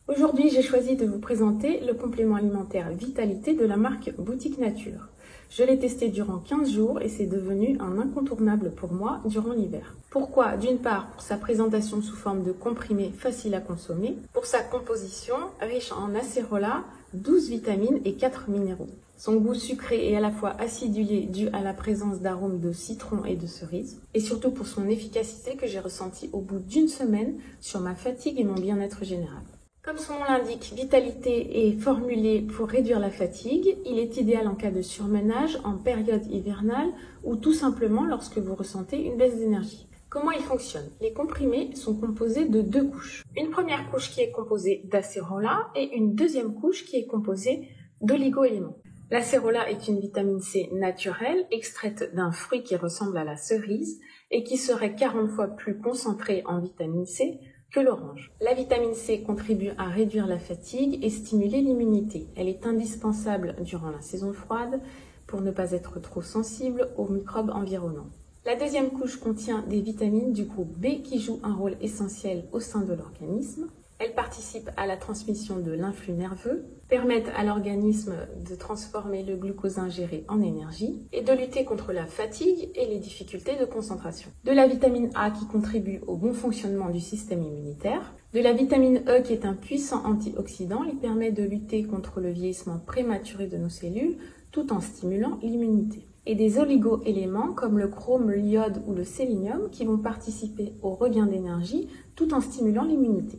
Aujourd'hui, j'ai choisi de vous présenter le complément alimentaire Vitalité de la marque Boutique Nature. Je l'ai testé durant 15 jours et c'est devenu un incontournable pour moi durant l'hiver. Pourquoi? D'une part, pour sa présentation sous forme de comprimé facile à consommer, pour sa composition riche en acérola, 12 vitamines et 4 minéraux. Son goût sucré et à la fois acidulé dû à la présence d'arômes de citron et de cerise, et surtout pour son efficacité que j'ai ressentie au bout d'une semaine sur ma fatigue et mon bien-être général. Comme son nom l'indique, Vitalité est formulé pour réduire la fatigue. Il est idéal en cas de surmenage, en période hivernale ou tout simplement lorsque vous ressentez une baisse d'énergie. Comment il fonctionne? Les comprimés sont composés de 2 couches. Une première couche qui est composée d'acérola et une deuxième couche qui est composée d'oligo-éléments. L'acérola est une vitamine C naturelle extraite d'un fruit qui ressemble à la cerise et qui serait 40 fois plus concentrée en vitamine C que l'orange. La vitamine C contribue à réduire la fatigue et stimuler l'immunité. Elle est indispensable durant la saison froide pour ne pas être trop sensible aux microbes environnants. La deuxième couche contient des vitamines du groupe B qui jouent un rôle essentiel au sein de l'organisme. Elles participent à la transmission de l'influx nerveux, permettent à l'organisme de transformer le glucose ingéré en énergie et de lutter contre la fatigue et les difficultés de concentration. De la vitamine A qui contribue au bon fonctionnement du système immunitaire. De la vitamine E qui est un puissant antioxydant, il permet de lutter contre le vieillissement prématuré de nos cellules tout en stimulant l'immunité. Et des oligo-éléments comme le chrome, l'iode ou le sélénium qui vont participer au regain d'énergie tout en stimulant l'immunité.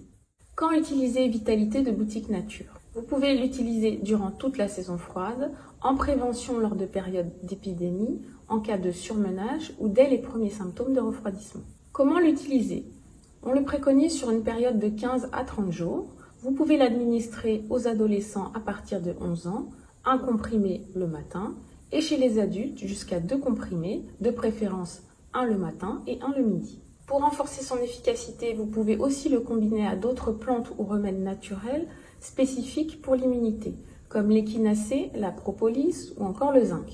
Quand utiliser Vitalité de Boutique Nature? Vous pouvez l'utiliser durant toute la saison froide, en prévention lors de périodes d'épidémie, en cas de surmenage ou dès les premiers symptômes de refroidissement. Comment l'utiliser? On le préconise sur une période de 15 à 30 jours. Vous pouvez l'administrer aux adolescents à partir de 11 ans, un comprimé le matin, et chez les adultes jusqu'à 2 comprimés, de préférence un le matin et un le midi. Pour renforcer son efficacité, vous pouvez aussi le combiner à d'autres plantes ou remèdes naturels spécifiques pour l'immunité, comme l'échinacée, la propolis ou encore le zinc.